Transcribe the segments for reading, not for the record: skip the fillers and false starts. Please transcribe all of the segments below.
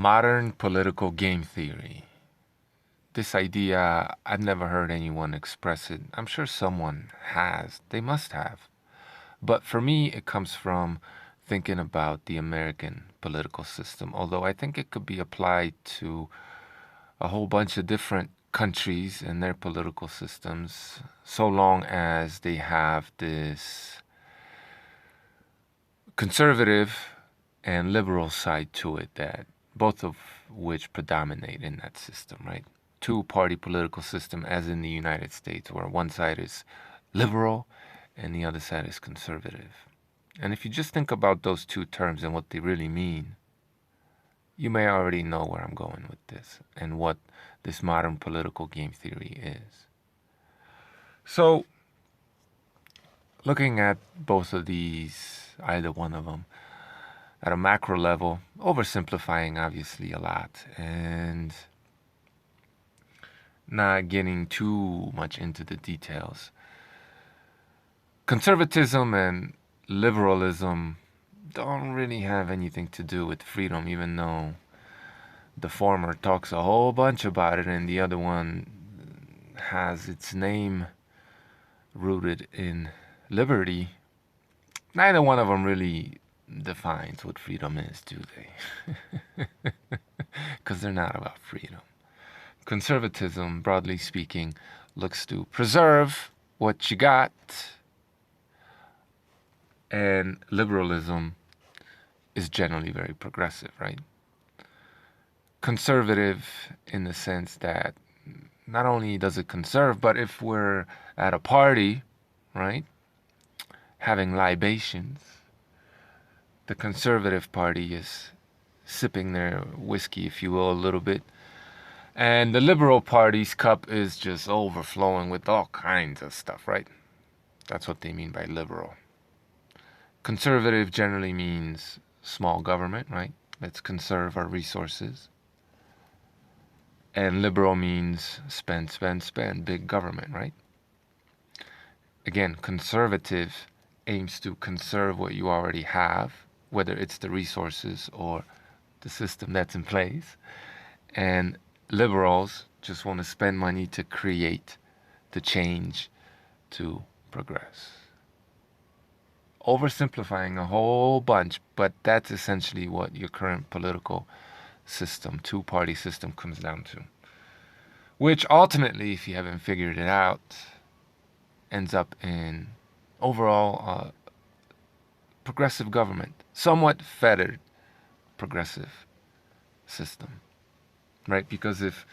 Modern political game theory. This idea, I've never heard anyone express it. I'm sure someone has. They must have. But for me, it comes from thinking about the American political system, although I think it could be applied to a whole bunch of different countries and their political systems, so long as they have this conservative and liberal side to it, that both of which predominate in that system, right? Two-party political system, as in the United States, where one side is liberal and the other side is conservative. And if you just think about those two terms and what they really mean, you may already know where I'm going with this and what this modern political game theory is. So, looking at both of these, either one of them, at a macro level, oversimplifying obviously a lot and not getting too much into the details. Conservatism and liberalism don't really have anything to do with freedom, even though the former talks a whole bunch about it and the other one has its name rooted in liberty. Neither one of them really defines what freedom is, do they? Because they're not about freedom. Conservatism, broadly speaking, looks to preserve what you got, and liberalism is generally very progressive, right? Conservative in the sense that not only does it conserve, but if we're at a party, right, having libations, the conservative party is sipping their whiskey, if you will, a little bit, and the liberal party's cup is just overflowing with all kinds of stuff, right? That's what they mean by liberal. Conservative generally means small government, right? Let's conserve our resources. And liberal means spend, spend, spend, big government, right? Again, conservative aims to conserve what you already have, whether it's the resources or the system that's in place. And liberals just want to spend money to create, to change, to progress. Oversimplifying a whole bunch, but that's essentially what your current political system, two-party system, comes down to. Which ultimately, if you haven't figured it out, ends up in overall progressive government, somewhat fettered progressive system, right? Because if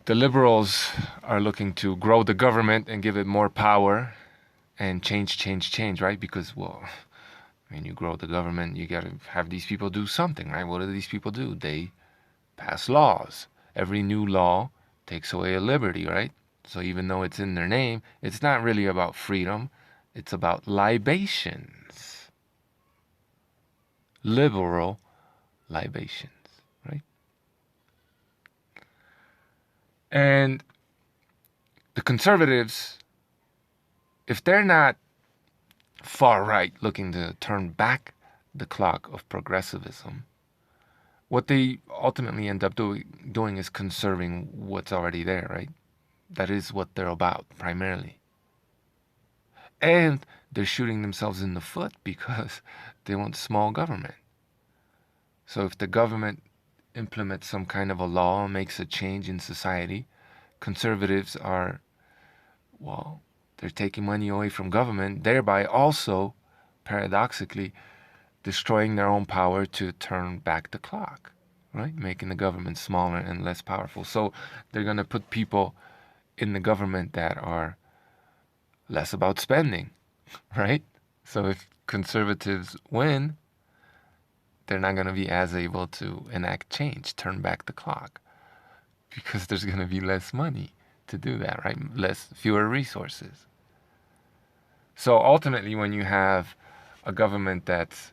the liberals are looking to grow the government and give it more power and change, right? Because, well, when you grow the government, you got to have these people do something, right? What do these people do? They pass laws. Every new law takes away a liberty, right? So even though it's in their name, it's not really about freedom. It's about libations. Liberal libations, right? And the conservatives, if they're not far right looking to turn back the clock of progressivism, what they ultimately end up doing is conserving what's already there, right? That is what they're about primarily. And they're shooting themselves in the foot because they want small government. So if the government implements some kind of a law, makes a change in society, conservatives are, well, they're taking money away from government, thereby also, paradoxically, destroying their own power to turn back the clock, right? Making the government smaller and less powerful. So they're going to put people in the government that are less about spending, right? So if conservatives win, they're not going to be as able to enact change, turn back the clock, because there's going to be less money to do that, right? Fewer resources. So ultimately, when you have a government that's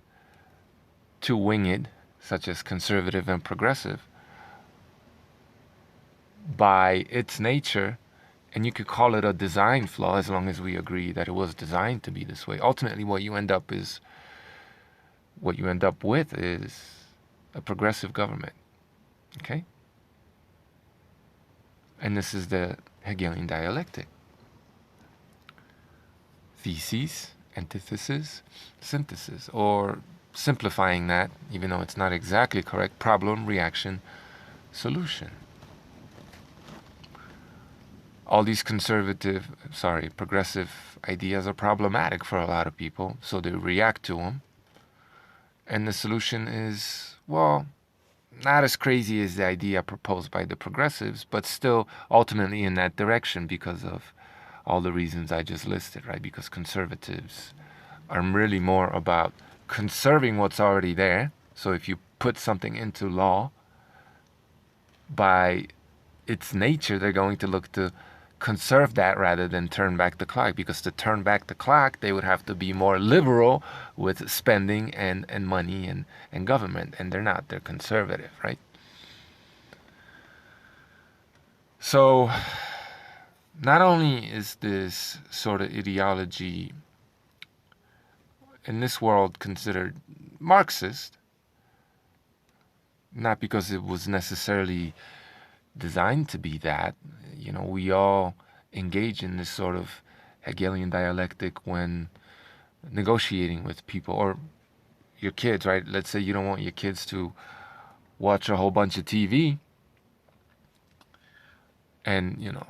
too winged, such as conservative and progressive, by its nature, and you could call it a design flaw as long as we agree that it was designed to be this way. Ultimately, what you end up with is a progressive government. Okay? And this is the Hegelian dialectic. Thesis, antithesis, synthesis, or simplifying that, even though it's not exactly correct, problem, reaction, solution. All these progressive ideas are problematic for a lot of people, so they react to them. And the solution is, well, not as crazy as the idea proposed by the progressives, but still ultimately in that direction because of all the reasons I just listed, right? Because conservatives are really more about conserving what's already there. So if you put something into law, by its nature, they're going to look to conserve that rather than turn back the clock, because to turn back the clock they would have to be more liberal with spending and money and government, and they're not. They're conservative, right? So not only is this sort of ideology in this world considered Marxist, not because it was necessarily designed to be that. You know, we all engage in this sort of Hegelian dialectic when negotiating with people, or your kids, right? Let's say you don't want your kids to watch a whole bunch of TV, and you know,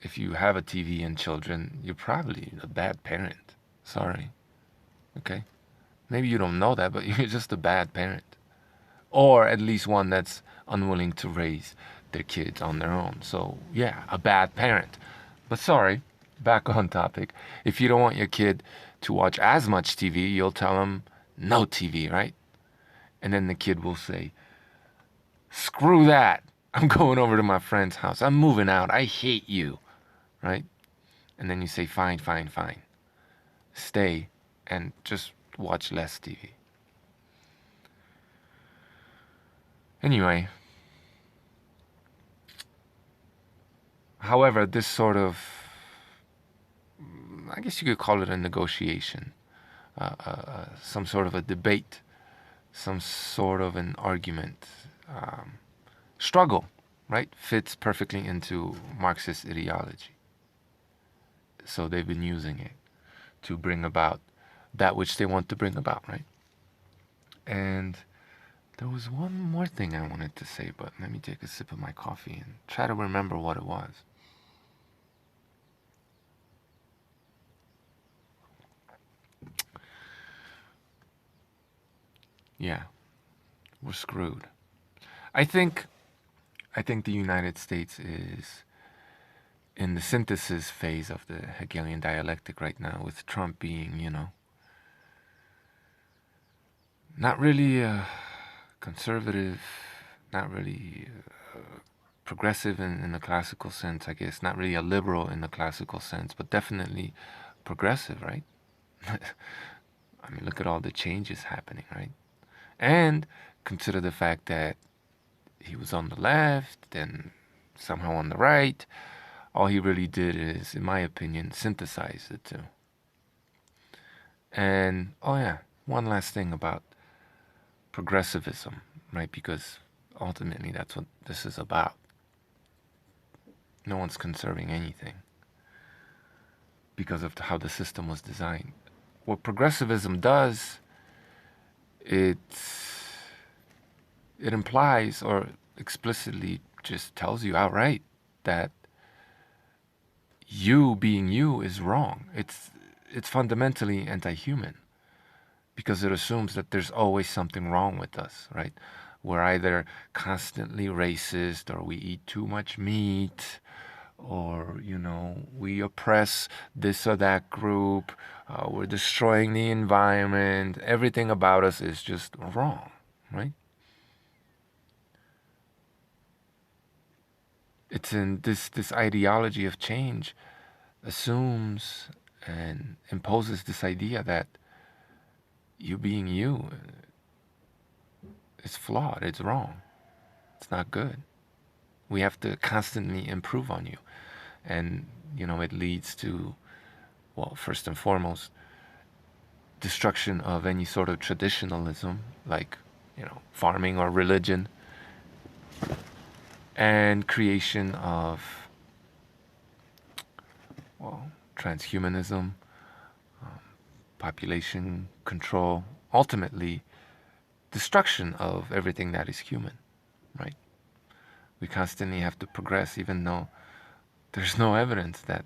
if you have a TV and children, you're probably a bad parent. Sorry. Okay? Maybe you don't know that, but you're just a bad parent. Or at least one that's unwilling to raise their kids on their own. So, yeah, a bad parent. But sorry, back on topic. If you don't want your kid to watch as much TV, you'll tell them no TV, right? And then the kid will say, screw that. I'm going over to my friend's house. I'm moving out. I hate you, right? And then you say, fine, fine, fine. Stay and just watch less TV. Anyway, however, this sort of, I guess you could call it a negotiation, some sort of a debate, some sort of an argument, struggle, right? Fits perfectly into Marxist ideology. So they've been using it to bring about that which they want to bring about, right? And there was one more thing I wanted to say, but let me take a sip of my coffee and try to remember what it was. Yeah, we're screwed. I think the United States is in the synthesis phase of the Hegelian dialectic right now, with Trump being, you know, not really conservative, not really progressive in the classical sense, I guess, not really a liberal in the classical sense, but definitely progressive, right? I mean, look at all the changes happening, right? And consider the fact that he was on the left, then somehow on the right. All he really did is, in my opinion, synthesize the two. And, oh yeah, one last thing about progressivism, right? Because ultimately that's what this is about. No one's conserving anything because of how the system was designed. What progressivism does, it implies or explicitly just tells you outright that you being you is wrong. It's fundamentally anti-human, because it assumes that there's always something wrong with us, right? We're either constantly racist, or we eat too much meat, or, you know, we oppress this or that group, we're destroying the environment, everything about us is just wrong, right? It's in this ideology of change assumes and imposes this idea that you being you is flawed, it's wrong, it's not good. We have to constantly improve on you. And, you know, it leads to, well, first and foremost, destruction of any sort of traditionalism, like farming or religion, and creation of, well, transhumanism, population control, ultimately destruction of everything that is human, right? We constantly have to progress, even though there's no evidence that,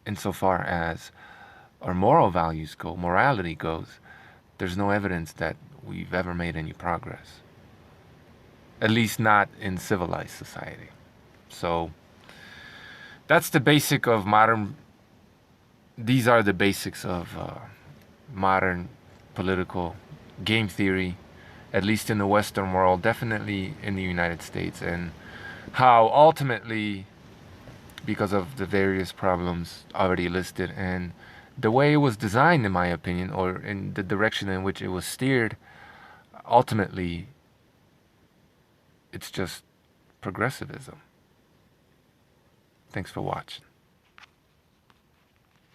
insofar as our moral values go, morality goes, there's no evidence that we've ever made any progress. At least not in civilized society. So that's the basic of modern. These are the basics of modern political game theory, at least in the Western world, definitely in the United States, and how ultimately, because of the various problems already listed and the way it was designed, in my opinion, or in the direction in which it was steered, ultimately, it's just progressivism. Thanks for watching.